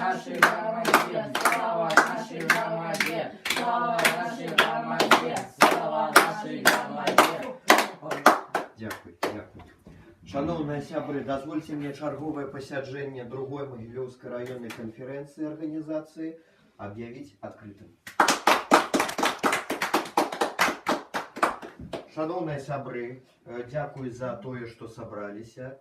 нашій громаді, слава нашій громаді, слава нашій громаді, слава нашій громаді. Дякую, дякую. Шановні сябри, дозвольте мне черговое посяджение другой Могилевской районной конференции организации объявить открытым. Шановні сябри, дякую за тое, што сабраліся.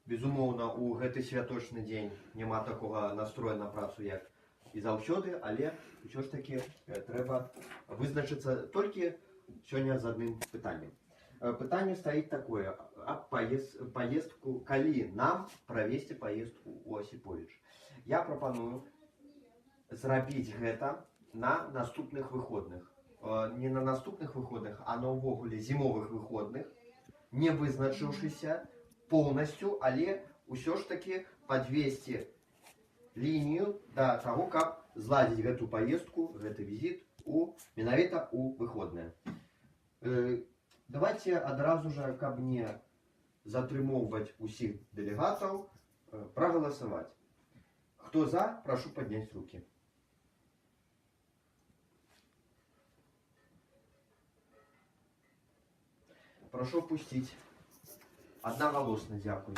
Безумоўна, у гэты святочны дзень няма такога настрою на працу, як і заўсёды, але ўсё ж таки трэба вызначыцца толькі сёння з адным пытаннем. Пытанне стаіць такое: поездку, калі нам правесці поездку у Осіповіч? Я прапаную зрабіць гэта на наступных выходных. Не на наступных выходных, а на ўвогуле зімовых выходных, не вызначыўшыся полностью, але ўсё ж таки подвесці лінію да таго, каб зладзіць гэту поездку, гэты візіт менавіта у выходныя. Давайте адразу же, каб не затрымоўваць усіх дэлегатаў, прагаласаваць. Хто за, прошу подняць руки. Прошу пустить. Одноголосно, дякую.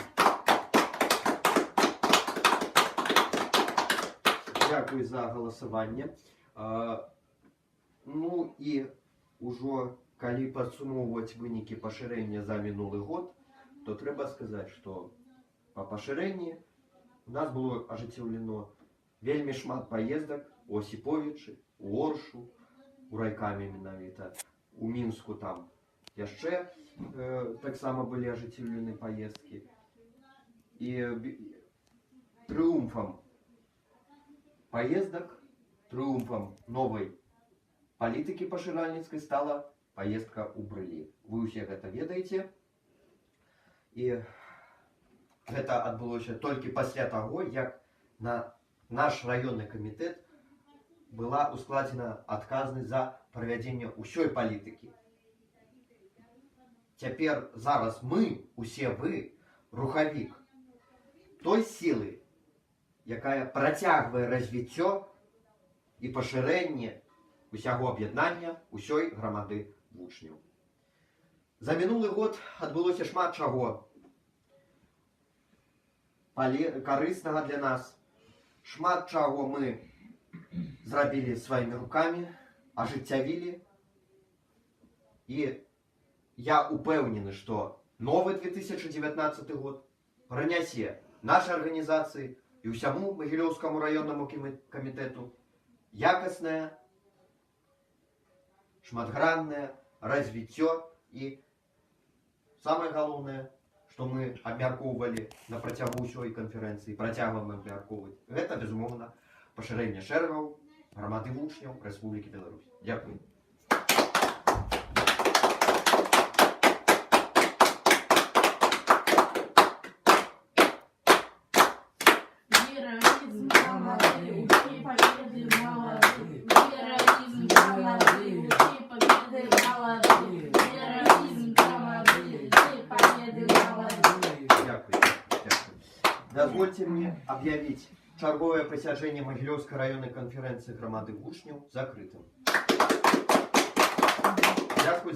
Дякую за голосование. Ну и уже, калі падсумоўваць вынікі пашырэння за мінулы год, то трэба сказаць, што па пашырэнні у нас было ажыццёўлено вельмі шмат паездак у Осіповічы, у Оршу, у райкамі менавіта, у Мінску там яшчэ таксама былі ажыццёўлены паездкі. І трыумфам паездак, трыумфам новай палітыкі пашыральніцкай стала поездка у Брылі. Вы ўсе гэта ведаеце. І гэта адбылося толькі пасля таго, як на наш раённы камітэт была ускладзена адказнасць за правядзенне ўсёй палітыкі. Цяпер зараз мы, усе вы, рухавік той сілы, якая працягвае развіццё і пашырэнне усяго аб'яднання ўсёй грамады вучняў. За мінулы год адбылося шмат чаго карыснага для нас. Шмат чаго мы зрабілі сваімі рукамі, ажыццявілі. І я упэўнены, што новы 2019 год прынясе нашай арганізацыі і ўсяму Магілёўскаму раённаму камітэту якаснае, шматграннае развіццё. І самае галоўнае, што мы абмяркоўвалі на працягу ўсёй канферэнцыі, працягваем абмяркоўваць, гэта, безумоўна, пашырэнне шэрагаў грамады вучняў Рэспублікі Беларусь. Дзякуй. Героизм громады, учи победы молоды. Героизм громады, учи победы молоды. Героизм громады, учи победы молоды. Дякую. Дозвольте мне объявить черговое посяджение Могилевской районной конференции громады вучняў закрытым. Дякую